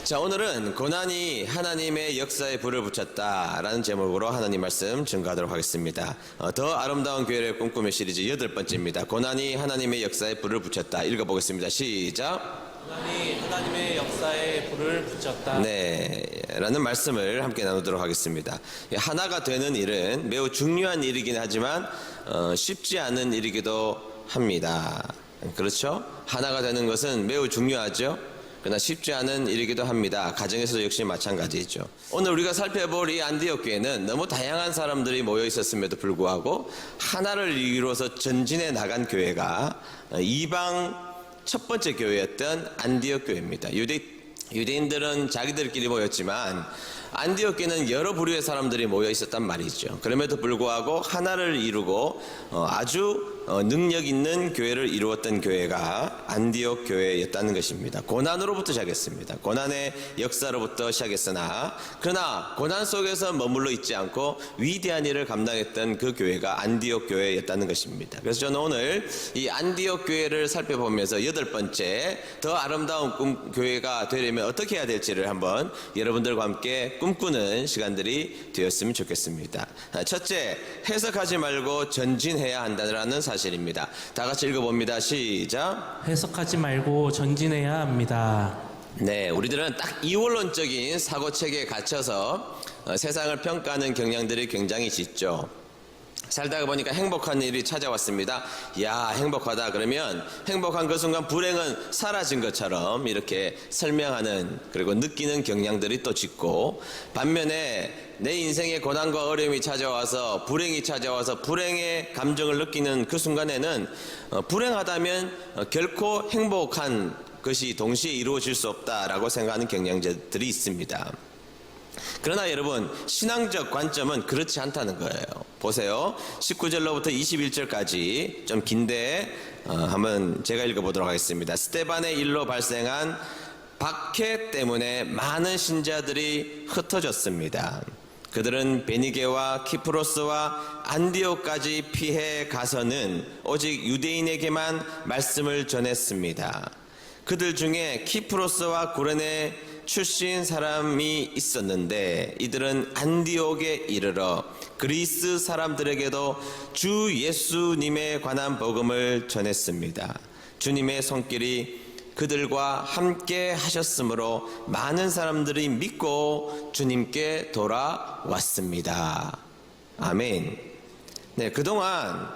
자, 오늘은 고난이 하나님의 역사에 불을 붙였다라는 제목으로 하나님 말씀 증거하도록 하겠습니다. 더 아름다운 교회를 꿈꾸며 시리즈 8번째입니다. 고난이 하나님의 역사에 불을 붙였다. 읽어보겠습니다. 시작. 고난이 하나님의 역사에 불을 붙였다. 네, 라는 말씀을 함께 나누도록 하겠습니다. 하나가 되는 일은 매우 중요한 일이긴 하지만 쉽지 않은 일이기도 합니다. 그렇죠? 하나가 되는 것은 매우 중요하죠. 그러나 쉽지 않은 일이기도 합니다. 가정에서도 역시 마찬가지죠. 오늘 우리가 살펴볼 이 안디옥 교회는 너무 다양한 사람들이 모여 있었음에도 불구하고 하나를 이루어서 전진해 나간 교회가 이방 첫 번째 교회였던 안디옥 교회입니다. 유대인들은 자기들끼리 모였지만 안디옥 교회는 여러 부류의 사람들이 모여 있었단 말이죠. 그럼에도 불구하고 하나를 이루고 아주 능력 있는 교회를 이루었던 교회가 안디옥 교회였다는 것입니다. 고난으로부터 시작했습니다. 고난의 역사로부터 시작했으나 그러나 고난 속에서 머물러 있지 않고 위대한 일을 감당했던 그 교회가 안디옥 교회였다는 것입니다. 그래서 저는 오늘 이 안디옥 교회를 살펴보면서 8번째 더 아름다운 교회가 되려면 어떻게 해야 될지를 한번 여러분들과 함께 꿈꾸는 시간들이 되었으면 좋겠습니다. 첫째, 해석하지 말고 전진해야 한다는 사실입니다. 다 같이 읽어봅니다. 시작. 해석하지 말고 전진해야 합니다. 네, 우리들은 딱 이원론적인 사고체계에 갇혀서 세상을 평가하는 경향들이 굉장히 짙죠. 살다가 보니까 행복한 일이 찾아왔습니다. 야, 행복하다. 그러면 행복한 그 순간 불행은 사라진 것처럼 이렇게 설명하는, 그리고 느끼는 경향들이 또 짙고, 반면에 내 인생에 고난과 어려움이 찾아와서 불행이 찾아와서 불행의 감정을 느끼는 그 순간에는 불행하다면 결코 행복한 것이 동시에 이루어질 수 없다라고 생각하는 경향들이 있습니다. 그러나 여러분, 신앙적 관점은 그렇지 않다는 거예요. 보세요. 19절로부터 21절까지 좀 긴데 한번 제가 읽어보도록 하겠습니다. 스데반의 일로 발생한 박해 때문에 많은 신자들이 흩어졌습니다. 그들은 베니게와 키프로스와 안디옥까지 피해 가서는 오직 유대인에게만 말씀을 전했습니다. 그들 중에 키프로스와 구레네 출신 사람이 있었는데 이들은 안디옥에 이르러 그리스 사람들에게도 주 예수님에 관한 복음을 전했습니다. 주님의 손길이 그들과 함께 하셨으므로 많은 사람들이 믿고 주님께 돌아왔습니다. 아멘. 네, 그동안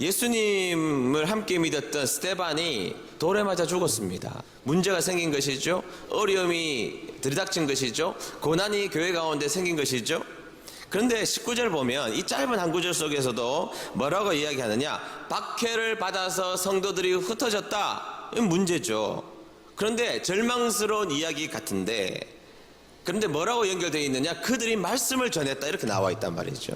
예수님을 함께 믿었던 스데반이 돌에 맞아 죽었습니다. 문제가 생긴 것이죠. 어려움이 들이닥친 것이죠. 고난이 교회 가운데 생긴 것이죠. 그런데 19절 보면 이 짧은 한 구절 속에서도 뭐라고 이야기하느냐? 박해를 받아서 성도들이 흩어졌다. 이건 문제죠. 그런데 절망스러운 이야기 같은데, 그런데 뭐라고 연결되어 있느냐? 그들이 말씀을 전했다. 이렇게 나와 있단 말이죠.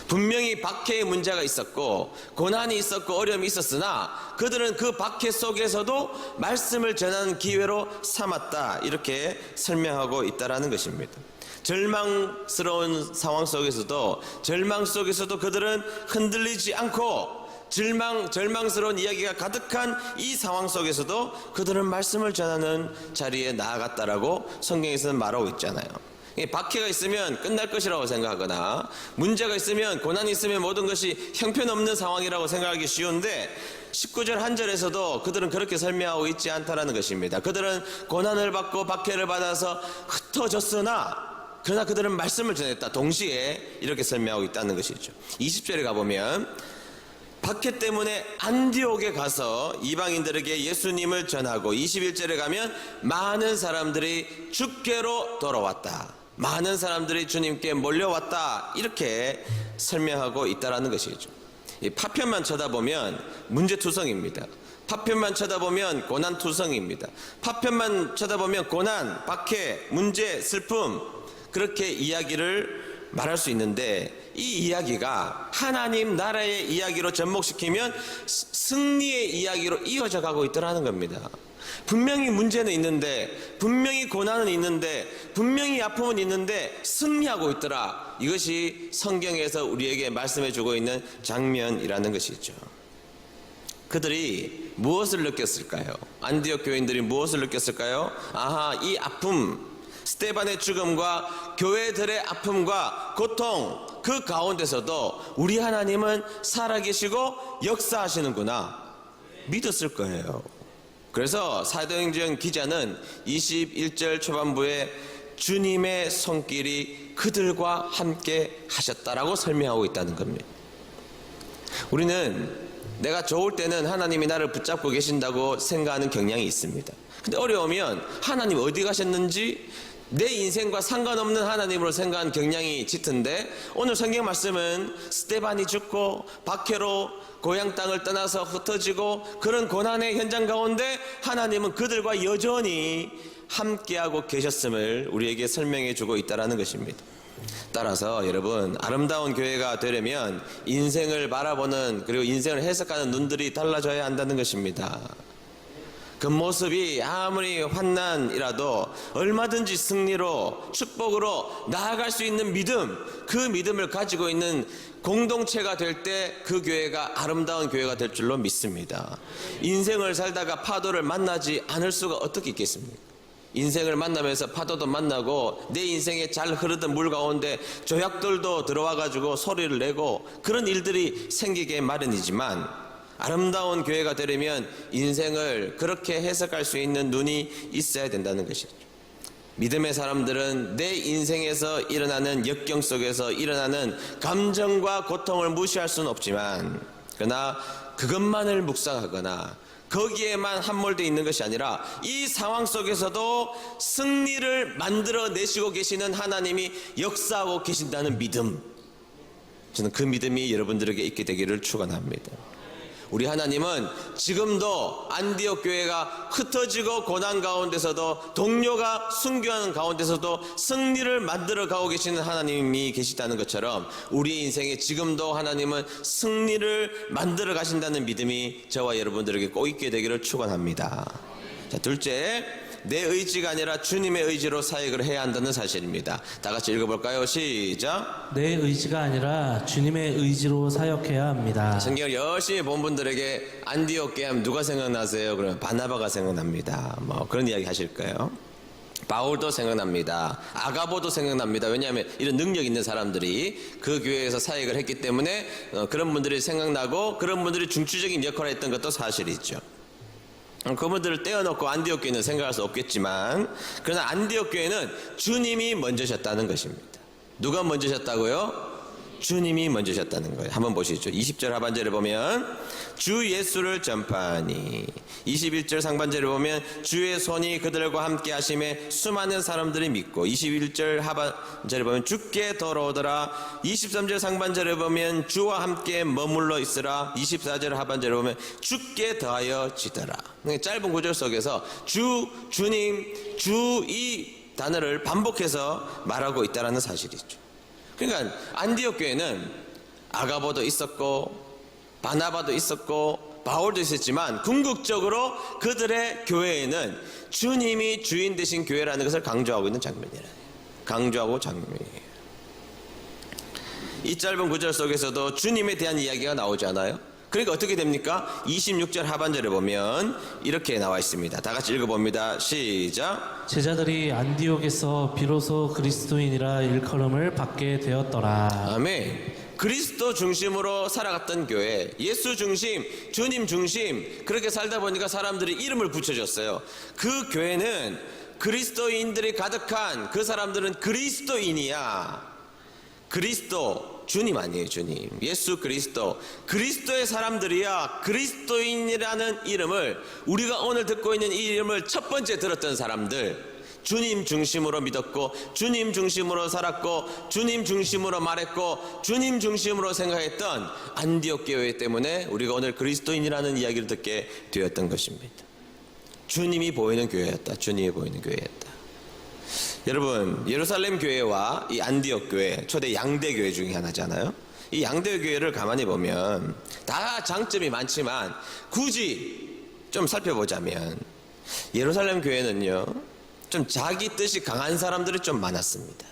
분명히 박해의 문제가 있었고 고난이 있었고 어려움이 있었으나 그들은 그 박해 속에서도 말씀을 전하는 기회로 삼았다. 이렇게 설명하고 있다라는 것입니다. 절망스러운 상황 속에서도, 절망 속에서도 그들은 흔들리지 않고 절망스러운 이야기가 가득한 이 상황 속에서도 그들은 말씀을 전하는 자리에 나아갔다라고 성경에서는 말하고 있잖아요. 박해가 있으면 끝날 것이라고 생각하거나 문제가 있으면, 고난이 있으면 모든 것이 형편없는 상황이라고 생각하기 쉬운데 19절 한 절에서도 그들은 그렇게 설명하고 있지 않다라는 것입니다. 그들은 고난을 받고 박해를 받아서 흩어졌으나 그러나 그들은 말씀을 전했다. 동시에 이렇게 설명하고 있다는 것이죠. 20절에 가보면 박해 때문에 안디옥에 가서 이방인들에게 예수님을 전하고, 21절에 가면 많은 사람들이 주께로 돌아왔다. 많은 사람들이 주님께 몰려왔다. 이렇게 설명하고 있다는 것이죠. 이 파편만 쳐다보면 문제투성입니다. 파편만 쳐다보면 고난투성입니다. 파편만 쳐다보면 고난, 박해, 문제, 슬픔, 그렇게 이야기를 말할 수 있는데 이 이야기가 하나님 나라의 이야기로 접목시키면 승리의 이야기로 이어져 가고 있더라는 겁니다. 분명히 문제는 있는데, 분명히 고난은 있는데, 분명히 아픔은 있는데 승리하고 있더라. 이것이 성경에서 우리에게 말씀해 주고 있는 장면이라는 것이죠. 그들이 무엇을 느꼈을까요? 안디옥 교인들이 무엇을 느꼈을까요? 아하, 이 아픔, 스데반의 죽음과 교회들의 아픔과 고통 그 가운데서도 우리 하나님은 살아계시고 역사하시는구나 믿었을 거예요. 그래서 사도행전 기자는 21절 초반부에 주님의 손길이 그들과 함께 하셨다라고 설명하고 있다는 겁니다. 우리는 내가 좋을 때는 하나님이 나를 붙잡고 계신다고 생각하는 경향이 있습니다. 근데 어려우면 하나님 어디 가셨는지 내 인생과 상관없는 하나님으로 생각하는 경향이 짙은데, 오늘 성경 말씀은 스데반이 죽고 박해로 고향 땅을 떠나서 흩어지고 그런 고난의 현장 가운데 하나님은 그들과 여전히 함께하고 계셨음을 우리에게 설명해 주고 있다는 것입니다. 따라서 여러분, 아름다운 교회가 되려면 인생을 바라보는, 그리고 인생을 해석하는 눈들이 달라져야 한다는 것입니다. 그 모습이 아무리 환난이라도 얼마든지 승리로 축복으로 나아갈 수 있는 믿음, 그 믿음을 가지고 있는 공동체가 될 때 그 교회가 아름다운 교회가 될 줄로 믿습니다. 인생을 살다가 파도를 만나지 않을 수가 어떻게 있겠습니까? 인생을 만나면서 파도도 만나고 내 인생에 잘 흐르던 물 가운데 조약돌도 들어와 가지고 소리를 내고 그런 일들이 생기게 마련이지만, 아름다운 교회가 되려면 인생을 그렇게 해석할 수 있는 눈이 있어야 된다는 것이죠. 믿음의 사람들은 내 인생에서 일어나는 역경 속에서 일어나는 감정과 고통을 무시할 수는 없지만, 그러나 그것만을 묵상하거나 거기에만 함몰되어 있는 것이 아니라 이 상황 속에서도 승리를 만들어내시고 계시는 하나님이 역사하고 계신다는 믿음, 저는 그 믿음이 여러분들에게 있게 되기를 축원합니다. 우리 하나님은 지금도 안디옥 교회가 흩어지고 고난 가운데서도 동료가 순교하는 가운데서도 승리를 만들어 가고 계시는 하나님이 계시다는 것처럼 우리의 인생에 지금도 하나님은 승리를 만들어 가신다는 믿음이 저와 여러분들에게 꼭 있게 되기를 축원합니다. 자, 둘째, 내 의지가 아니라 주님의 의지로 사역을 해야 한다는 사실입니다. 다 같이 읽어볼까요? 시작. 내 의지가 아니라 주님의 의지로 사역해야 합니다. 성경을 열심히 본 분들에게 안디옥 교회 하면 누가 생각나세요? 그러면 바나바가 생각납니다. 뭐 그런 이야기 하실 거예요. 바울도 생각납니다. 아가보도 생각납니다. 왜냐하면 이런 능력 있는 사람들이 그 교회에서 사역을 했기 때문에 그런 분들이 생각나고, 그런 분들이 중추적인 역할을 했던 것도 사실이죠. 그분들을 떼어놓고 안디옥 교회는 생각할 수 없겠지만, 그러나 안디옥 교회는 주님이 먼저셨다는 것입니다. 누가 먼저셨다고요? 주님이 먼저셨다는 거예요. 한번 보시죠. 20절 하반절에 보면 주 예수를 전파하니, 21절 상반절에 보면 주의 손이 그들과 함께 하심에 수많은 사람들이 믿고, 21절 하반절에 보면 주께 돌아오더라, 23절 상반절에 보면 주와 함께 머물러 있으라, 24절 하반절에 보면 주께 더하여 지더라. 짧은 구절 속에서 주, 주님, 주 이 단어를 반복해서 말하고 있다는 사실이죠. 그러니까 안디옥 교회는 아가보도 있었고 바나바도 있었고 바울도 있었지만, 궁극적으로 그들의 교회에는 주님이 주인 되신 교회라는 것을 강조하고 있는 장면이에요. 강조하고 장면이에요. 이 짧은 구절 속에서도 주님에 대한 이야기가 나오지 않아요? 그러니까 어떻게 됩니까? 26절 하반절에 보면 이렇게 나와 있습니다. 다 같이 읽어봅니다. 시작. 제자들이 안디옥에서 비로소 그리스도인이라 일컬음을 받게 되었더라. 아멘. 그리스도 중심으로 살아갔던 교회, 예수 중심, 주님 중심, 그렇게 살다 보니까 사람들이 이름을 붙여줬어요. 그 교회는 그리스도인들이 가득한, 그 사람들은 그리스도인이야. 그리스도, 주님 아니에요. 주님, 예수 그리스도, 그리스도의 사람들이야. 그리스도인이라는 이름을, 우리가 오늘 듣고 있는 이 이름을 첫 번째 들었던 사람들, 주님 중심으로 믿었고 주님 중심으로 살았고 주님 중심으로 말했고 주님 중심으로 생각했던 안디옥 교회 때문에 우리가 오늘 그리스도인이라는 이야기를 듣게 되었던 것입니다. 주님이 보이는 교회였다. 주님이 보이는 교회였다. 여러분, 예루살렘 교회와 이 안디옥 교회, 초대 양대 교회 중에 하나잖아요. 이 양대 교회를 가만히 보면 다 장점이 많지만 굳이 좀 살펴보자면 예루살렘 교회는요, 좀 자기 뜻이 강한 사람들이 좀 많았습니다.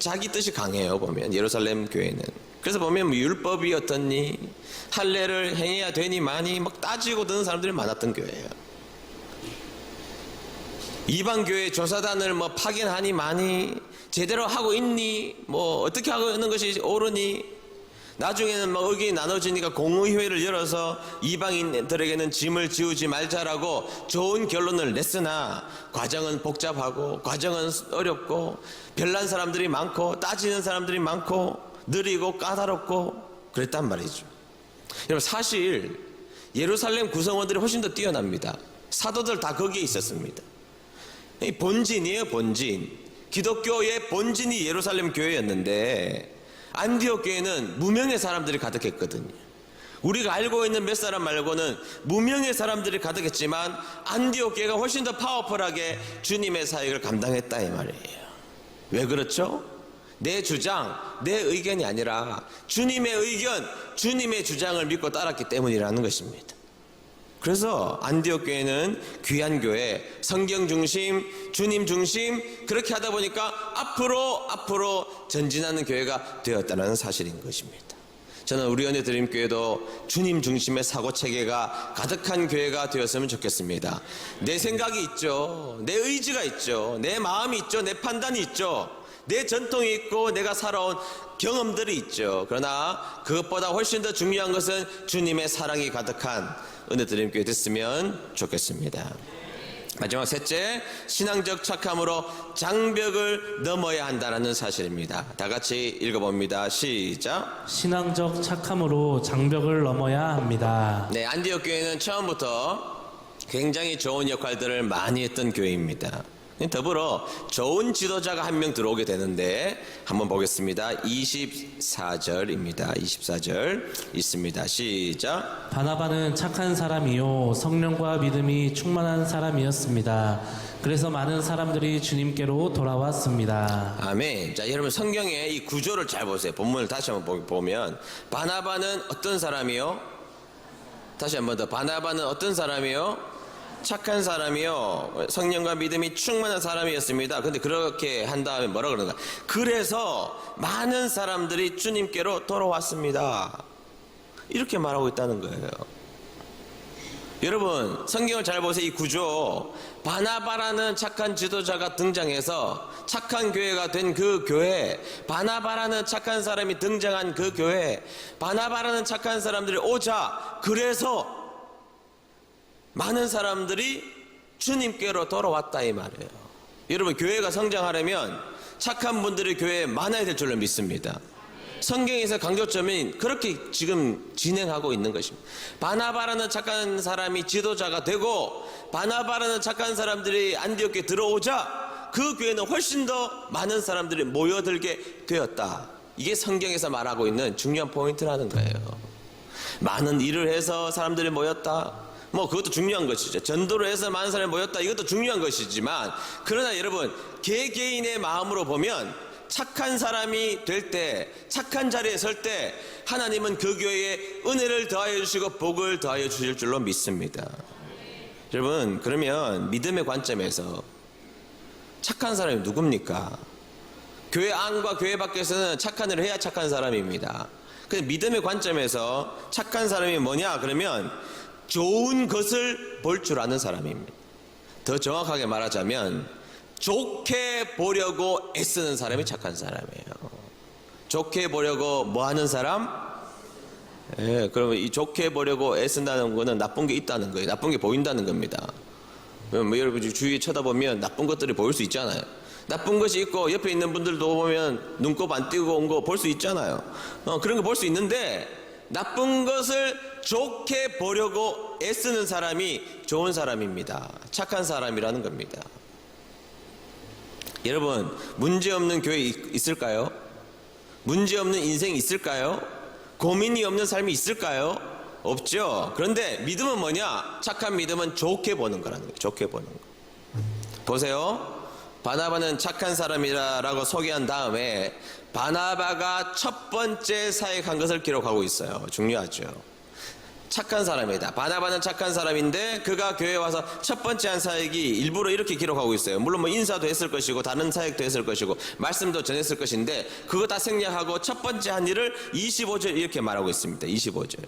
자기 뜻이 강해요. 보면 예루살렘 교회는. 그래서 보면 뭐 율법이 어떻니, 할례를 행해야 되니 많이 막 따지고 드는 사람들이 많았던 교회예요. 이방교회 조사단을 뭐 파견하니 많이 제대로 하고 있니? 뭐 어떻게 하고 있는 것이 옳으니? 나중에는 막 의견이 나눠지니까 공의회를 열어서 이방인들에게는 짐을 지우지 말자라고 좋은 결론을 냈으나 과정은 복잡하고 과정은 어렵고 별난 사람들이 많고 따지는 사람들이 많고 느리고 까다롭고 그랬단 말이죠. 여러분 사실 예루살렘 구성원들이 훨씬 더 뛰어납니다. 사도들 다 거기에 있었습니다. 이 본진이에요, 본진. 기독교의 본진이 예루살렘 교회였는데 안디옥 교회는 무명의 사람들이 가득했거든요. 우리가 알고 있는 몇 사람 말고는 무명의 사람들이 가득했지만 안디옥 교회가 훨씬 더 파워풀하게 주님의 사역을 감당했다 이 말이에요. 왜 그렇죠? 내 주장, 내 의견이 아니라 주님의 의견, 주님의 주장을 믿고 따랐기 때문이라는 것입니다. 그래서 안디옥 교회는 귀한 교회, 성경 중심, 주님 중심 그렇게 하다 보니까 앞으로 전진하는 교회가 되었다는 사실인 것입니다. 저는 우리 은혜드림교회도 주님 중심의 사고체계가 가득한 교회가 되었으면 좋겠습니다. 내 생각이 있죠. 내 의지가 있죠. 내 마음이 있죠. 내 판단이 있죠. 내 전통이 있고 내가 살아온 경험들이 있죠. 그러나 그것보다 훨씬 더 중요한 것은 주님의 사랑이 가득한 은혜드림교회 됐으면 좋겠습니다. 마지막 셋째, 신앙적 착함으로 장벽을 넘어야 한다는 사실입니다. 다 같이 읽어봅니다. 시작. 신앙적 착함으로 장벽을 넘어야 합니다. 네, 안디옥 교회는 처음부터 굉장히 좋은 역할들을 많이 했던 교회입니다. 더불어 좋은 지도자가 한 명 들어오게 되는데 한번 보겠습니다. 24절입니다. 24절 있습니다. 시작. 바나바는 착한 사람이요 성령과 믿음이 충만한 사람이었습니다. 그래서 많은 사람들이 주님께로 돌아왔습니다. 아멘. 자, 여러분 성경의 이 구조를 잘 보세요. 본문을 다시 한번 보면 바나바는 어떤 사람이요? 다시 한번 더. 바나바는 어떤 사람이요? 착한 사람이요 성령과 믿음이 충만한 사람이었습니다. 근데 그렇게 한 다음에 뭐라 그러는가? 그래서 많은 사람들이 주님께로 돌아왔습니다. 이렇게 말하고 있다는 거예요. 여러분 성경을 잘 보세요. 이 구조, 바나바라는 착한 지도자가 등장해서 착한 교회가 된 그 교회, 바나바라는 착한 사람이 등장한 그 교회, 바나바라는 착한 사람들이 오자 그래서 많은 사람들이 주님께로 돌아왔다 이 말이에요. 여러분 교회가 성장하려면 착한 분들이 교회에 많아야 될 줄로 믿습니다. 성경에서 강조점이 그렇게 지금 진행하고 있는 것입니다. 바나바라는 착한 사람이 지도자가 되고 바나바라는 착한 사람들이 안디옥에 들어오자 그 교회는 훨씬 더 많은 사람들이 모여들게 되었다. 이게 성경에서 말하고 있는 중요한 포인트라는 거예요. 많은 일을 해서 사람들이 모였다. 뭐 그것도 중요한 것이죠. 전도를 해서 많은 사람이 모였다. 이것도 중요한 것이지만 그러나 여러분 개개인의 마음으로 보면 착한 사람이 될 때, 착한 자리에 설 때 하나님은 그 교회에 은혜를 더하여 주시고 복을 더하여 주실 줄로 믿습니다. 여러분 그러면 믿음의 관점에서 착한 사람이 누굽니까? 교회 안과 교회 밖에서는 착한 일을 해야 착한 사람입니다. 근데 믿음의 관점에서 착한 사람이 뭐냐? 그러면 좋은 것을 볼 줄 아는 사람입니다. 더 정확하게 말하자면 좋게 보려고 애쓰는 사람이 착한 사람이에요. 좋게 보려고 뭐 하는 사람? 예, 그러면 이 좋게 보려고 애쓴다는 거는 나쁜 게 있다는 거예요. 나쁜 게 보인다는 겁니다. 뭐 여러분 주위에 쳐다보면 나쁜 것들이 보일 수 있잖아요. 나쁜 것이 있고 옆에 있는 분들도 보면 눈곱 안 띄고 온 거 볼 수 있잖아요. 그런 거 볼 수 있는데 나쁜 것을 좋게 보려고 애쓰는 사람이 좋은 사람입니다. 착한 사람이라는 겁니다. 여러분 문제없는 교회 있을까요? 문제없는 인생이 있을까요? 고민이 없는 삶이 있을까요? 없죠. 그런데 믿음은 뭐냐? 착한 믿음은 좋게 보는 거라는 거예요. 좋게 보는 거. 보세요. 바나바는 착한 사람이라고 소개한 다음에 바나바가 첫 번째 사역한 것을 기록하고 있어요. 중요하죠. 착한 사람이다. 바나바는 착한 사람인데 그가 교회에 와서 첫 번째 한 사역이 일부러 이렇게 기록하고 있어요. 물론 뭐 인사도 했을 것이고 다른 사역도 했을 것이고 말씀도 전했을 것인데 그거 다 생략하고 첫 번째 한 일을 25절 이렇게 말하고 있습니다. 25절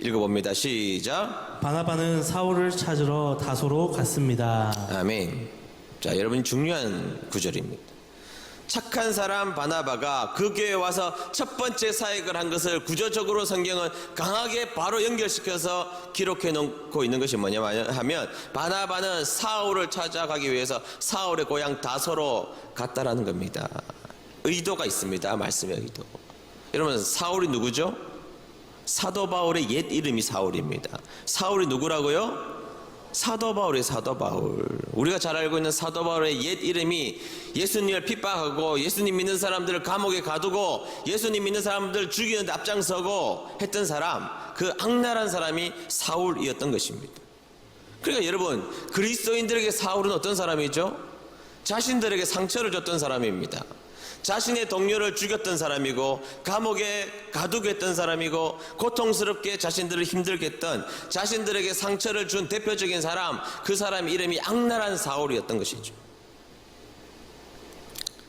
읽어봅니다. 시작. 바나바는 사울을 찾으러 다소로 갔습니다. 아멘. 자, 여러분 중요한 구절입니다. 착한 사람 바나바가 그 교회에 와서 첫 번째 사역을 한 것을 구조적으로 성경은 강하게 바로 연결시켜서 기록해 놓고 있는 것이 뭐냐 하면, 바나바는 사울을 찾아가기 위해서 사울의 고향 다소로 갔다라는 겁니다. 의도가 있습니다. 말씀의 의도. 여러분, 사울이 누구죠? 사도 바울의 옛 이름이 사울입니다. 사울이 누구라고요? 사도 바울의 사도 바울. 우리가 잘 알고 있는 사도 바울의 옛 이름이 예수님을 핍박하고 예수님 믿는 사람들을 감옥에 가두고 예수님 믿는 사람들 죽이는데 앞장서고 했던 사람, 그 악랄한 사람이 사울이었던 것입니다. 그러니까 여러분, 그리스도인들에게 사울은 어떤 사람이죠? 자신들에게 상처를 줬던 사람입니다. 자신의 동료를 죽였던 사람이고, 감옥에 가두게 했던 사람이고, 고통스럽게 자신들을 힘들게 했던, 자신들에게 상처를 준 대표적인 사람, 그 사람 이름이 악랄한 사울이었던 것이죠.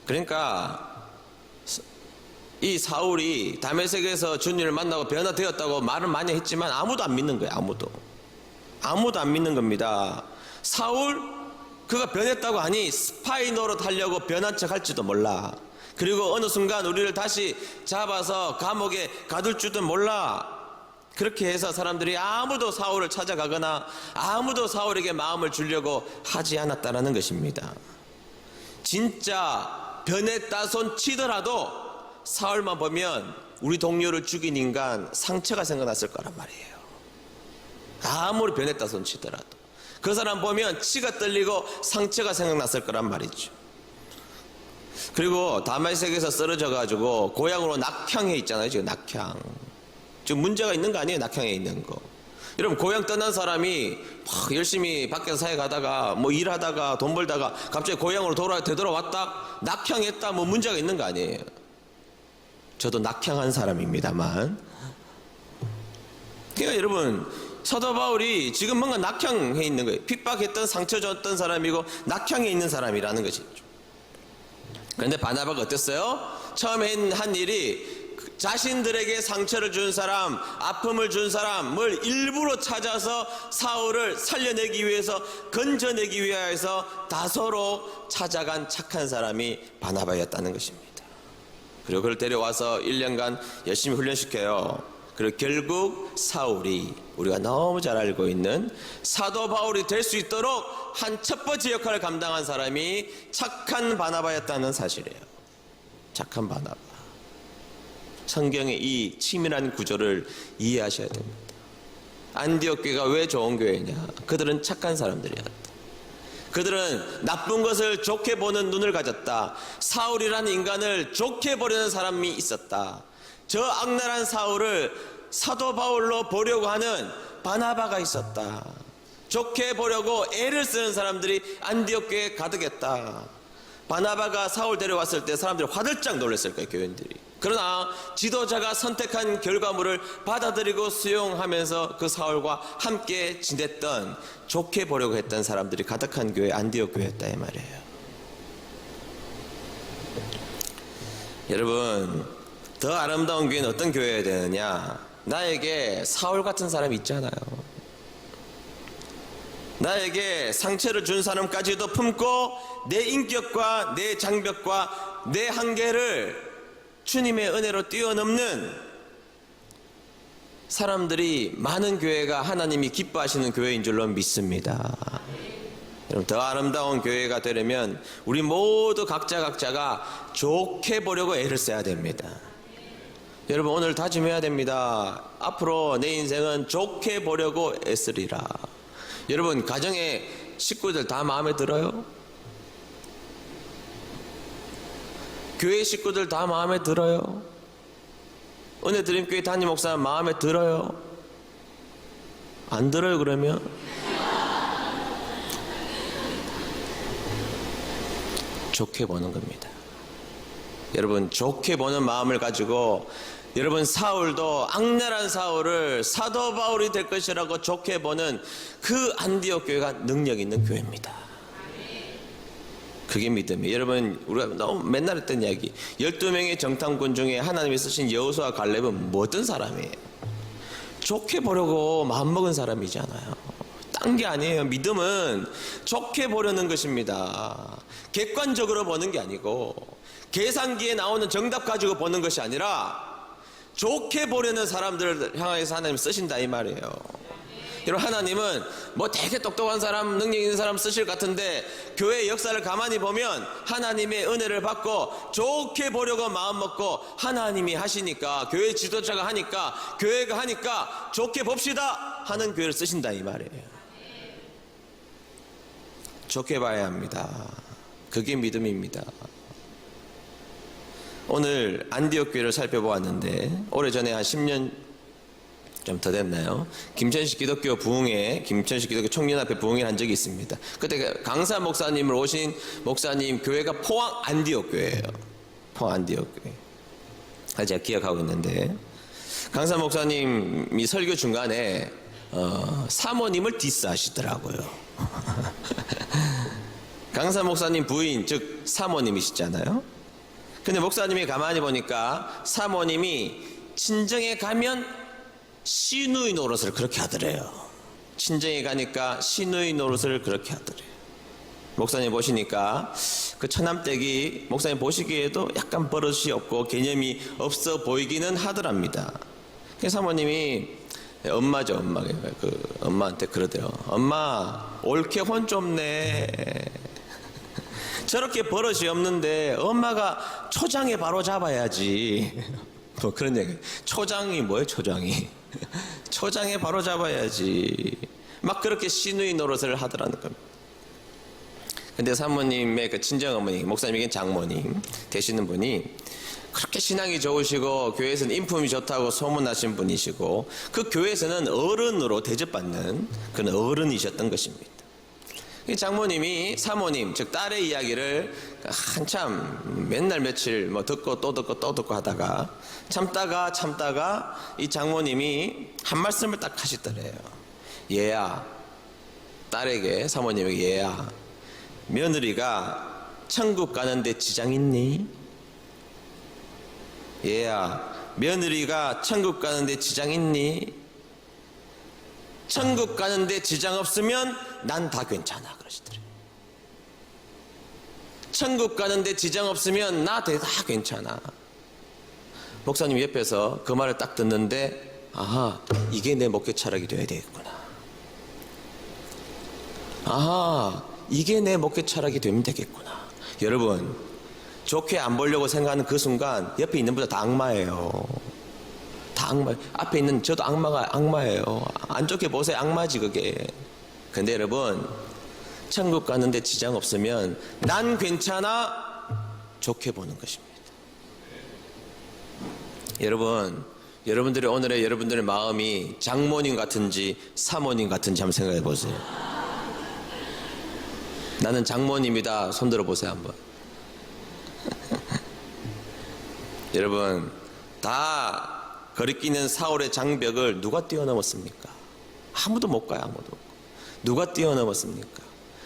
그러니까 이 사울이 다메섹에서 주님을 만나고 변화되었다고 말은 많이 했지만 아무도 안 믿는 거예요. 아무도 안 믿는 겁니다. 사울, 그가 변했다고 하니 스파이 노릇하려고 변한 척 할지도 몰라. 그리고 어느 순간 우리를 다시 잡아서 감옥에 가둘 줄도 몰라. 그렇게 해서 사람들이 아무도 사울을 찾아가거나 아무도 사울에게 마음을 주려고 하지 않았다라는 것입니다. 진짜 변했다 손 치더라도 사울만 보면 우리 동료를 죽인 인간 상처가 생각났을 거란 말이에요. 아무리 변했다 손 치더라도 그 사람 보면 치가 떨리고 상처가 생각났을 거란 말이죠. 그리고 다메섹에서 쓰러져 가지고 고향으로 낙향해 있잖아요. 지금 낙향. 지금 문제가 있는 거 아니에요? 낙향해 있는 거. 여러분, 고향 떠난 사람이 막 열심히 밖에서 사역하다가 뭐 일하다가 돈 벌다가 갑자기 고향으로 되돌아왔다 낙향했다, 뭐 문제가 있는 거 아니에요? 저도 낙향한 사람입니다만. 그러니까 여러분, 사도 바울이 지금 뭔가 낙향해 있는 거예요. 핍박했던, 상처 줬던 사람이고 낙향해 있는 사람이라는 것이죠. 그런데 바나바가 어땠어요? 처음에 한 일이 자신들에게 상처를 준 사람, 아픔을 준 사람을 일부러 찾아서 사울을 살려내기 위해서, 건져내기 위해서 다소로 찾아간 착한 사람이 바나바였다는 것입니다. 그리고 그를 데려와서 1년간 열심히 훈련시켜요. 그리고 결국 사울이, 우리가 너무 잘 알고 있는 사도 바울이 될 수 있도록 한 첫 번째 역할을 감당한 사람이 착한 바나바였다는 사실이에요. 착한 바나바. 성경의 이 치밀한 구조를 이해하셔야 됩니다. 안디옥 교회가 왜 좋은 교회냐? 그들은 착한 사람들이었다. 그들은 나쁜 것을 좋게 보는 눈을 가졌다. 사울이라는 인간을 좋게 보려는 사람이 있었다. 저 악랄한 사울을 사도 바울로 보려고 하는 바나바가 있었다. 좋게 보려고 애를 쓰는 사람들이 안디옥 교회에 가득했다. 바나바가 사울 데려왔을 때 사람들이 화들짝 놀랐을 거예요, 교인들이. 그러나 지도자가 선택한 결과물을 받아들이고 수용하면서 그 사울과 함께 지냈던, 좋게 보려고 했던 사람들이 가득한 교회, 안디옥 교회였다 이 말이에요. 여러분, 더 아름다운 교회는 어떤 교회여야 되느냐? 나에게 사울 같은 사람이 있잖아요. 나에게 상처를 준 사람까지도 품고 내 인격과 내 장벽과 내 한계를 주님의 은혜로 뛰어넘는 사람들이 많은 교회가 하나님이 기뻐하시는 교회인 줄로 믿습니다. 여러분, 더 아름다운 교회가 되려면 우리 모두 각자가 좋게 보려고 애를 써야 됩니다. 여러분, 오늘 다짐해야 됩니다. 앞으로 내 인생은 좋게 보려고 애쓰리라. 여러분, 가정의 식구들 다 마음에 들어요? 교회 식구들 다 마음에 들어요? 은혜드림교회 담임 목사 마음에 들어요? 안 들어요? 그러면? 좋게 보는 겁니다. 여러분, 좋게 보는 마음을 가지고 여러분, 사울도 악랄한 사울을 사도 바울이 될 것이라고 좋게 보는 그 안디옥 교회가 능력 있는 교회입니다. 그게 믿음이에요. 여러분, 우리가 너무 맨날 했던 이야기, 12명의 정탐꾼 중에 하나님이 쓰신 여호수아 갈렙은 뭐 어떤 사람이에요? 좋게 보려고 마음먹은 사람이잖아요. 딴 게 아니에요. 믿음은 좋게 보려는 것입니다. 객관적으로 보는 게 아니고 계산기에 나오는 정답 가지고 보는 것이 아니라 좋게 보려는 사람들을 향해서 하나님 쓰신다 이 말이에요. 여러분, 하나님은 뭐 되게 똑똑한 사람, 능력 있는 사람 쓰실 것 같은데 교회의 역사를 가만히 보면 하나님의 은혜를 받고 좋게 보려고 마음 먹고 하나님이 하시니까, 교회 지도자가 하니까, 교회가 하니까 좋게 봅시다 하는 교회를 쓰신다 이 말이에요. 좋게 봐야 합니다. 그게 믿음입니다. 오늘 안디옥 교회를 살펴보았는데 오래전에 한 10년 좀 더 됐나요? 김천식 기독교 부흥회, 김천식 기독교 청년합회 부흥회 한 적이 있습니다. 그때 강사 목사님을 오신 목사님 교회가 포항 안디옥 교회예요. 포항 안디옥 교회. 제가 기억하고 있는데 강사 목사님이 설교 중간에 사모님을 디스하시더라고요. 강사 목사님 부인, 즉 사모님이시잖아요. 근데 목사님이 가만히 보니까 사모님이 친정에 가면 시누이 노릇을 그렇게 하더래요. 친정에 가니까 시누이 노릇을 그렇게 하더래요. 목사님 보시니까 그 처남댁이 목사님 보시기에도 약간 버릇이 없고 개념이 없어 보이기는 하더랍니다. 그래서 사모님이 엄마죠, 엄마한테 그러더래요. 엄마, 올케 혼 좀 내. 저렇게 버릇이 없는데 엄마가 초장에 바로 잡아야지. 뭐 그런 얘기. 초장이 뭐예요, 초장이? 초장에 바로 잡아야지. 막 그렇게 시누이 노릇을 하더라는 겁니다. 근데 사모님의 그 친정어머니, 목사님에겐 장모님 되시는 분이 그렇게 신앙이 좋으시고 교회에서는 인품이 좋다고 소문나신 분이시고 그 교회에서는 어른으로 대접받는 그런 어른이셨던 것입니다. 이 장모님이 사모님, 즉 딸의 이야기를 한참 맨날 며칠 뭐 듣고 또 듣고 또 듣고 하다가 참다가 이 장모님이 한 말씀을 딱 하시더래요. 얘야, 딸에게, 사모님에게, 얘야, 며느리가 천국 가는데 지장 있니? 얘야, 며느리가 천국 가는데 지장 있니? 천국 가는데 지장 없으면 난 다 괜찮아 그러시더래요. 천국 가는데 지장 없으면 나 다 괜찮아. 목사님 옆에서 그 말을 딱 듣는데 아하, 이게 내 목회 철학이 돼야 되겠구나. 아하, 이게 내 목회 철학이 되면 되겠구나. 여러분, 좋게 안 보려고 생각하는 그 순간 옆에 있는 분들 다 악마예요. 다 악마. 앞에 있는 저도 악마예요. 안 좋게 보세요. 악마지 그게. 근데 여러분, 천국 가는데 지장 없으면 난 괜찮아 좋게 보는 것입니다. 여러분, 여러분들의 오늘의 여러분들의 마음이 장모님 같은지 사모님 같은지 한번 생각해 보세요. 나는 장모님이다. 손들어 보세요 한번. 여러분, 다 거리끼는 사울의 장벽을 누가 뛰어넘었습니까? 아무도 못 가요. 아무도. 누가 뛰어넘었습니까?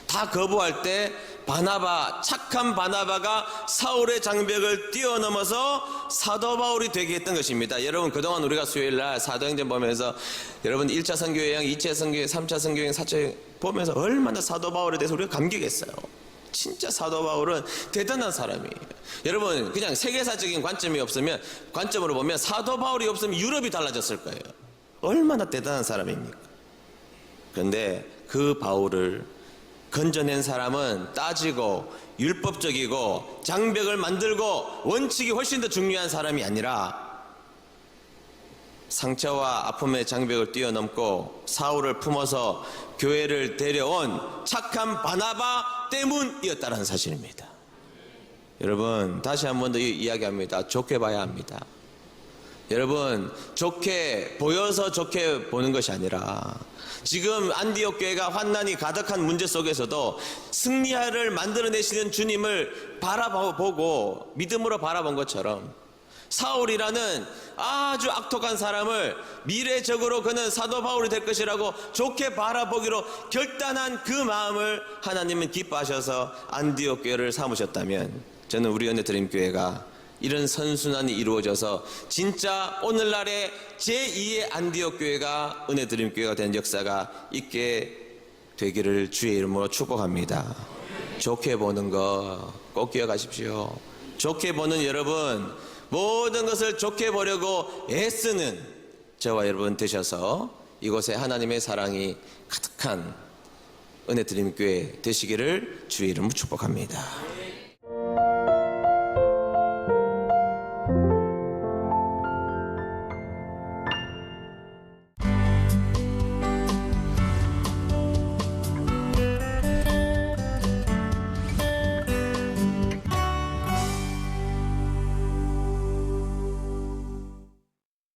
다 거부할 때 바나바, 착한 바나바가 사울의 장벽을 뛰어넘어서 사도 바울이 되게 했던 것입니다. 여러분, 그동안 우리가 수요일날 사도행전 보면서 여러분 1차 선교여행, 2차 선교여행, 3차 선교여행, 4차 여행 보면서 얼마나 사도 바울에 대해서 우리가 감격했어요. 진짜 사도 바울은 대단한 사람이에요. 여러분, 그냥 세계사적인 관점으로 보면 사도 바울이 없으면 유럽이 달라졌을 거예요. 얼마나 대단한 사람입니까? 그런데 그 바울을 건져낸 사람은 따지고 율법적이고 장벽을 만들고 원칙이 훨씬 더 중요한 사람이 아니라 상처와 아픔의 장벽을 뛰어넘고 사울을 품어서 교회를 데려온 착한 바나바 때문이었다는 사실입니다. 여러분, 다시 한 번 더 이야기합니다. 좋게 봐야 합니다. 여러분, 좋게 보여서 좋게 보는 것이 아니라 지금 안디옥 교회가 환난이 가득한 문제 속에서도 승리를 만들어내시는 주님을 바라보고 믿음으로 바라본 것처럼 사울이라는 아주 악독한 사람을 미래적으로 그는 사도 바울이 될 것이라고 좋게 바라보기로 결단한 그 마음을 하나님은 기뻐하셔서 안디옥 교회를 삼으셨다면 저는 우리 은혜드림교회가 이런 선순환이 이루어져서 진짜 오늘날의 제2의 안디옥 교회가 은혜드림교회가 된 역사가 있게 되기를 주의 이름으로 축복합니다. 좋게 보는 거 꼭 기억하십시오. 좋게 보는 여러분, 모든 것을 좋게 보려고 애쓰는 저와 여러분 되셔서 이곳에 하나님의 사랑이 가득한 은혜드림 교회 되시기를 주의 이름으로 축복합니다.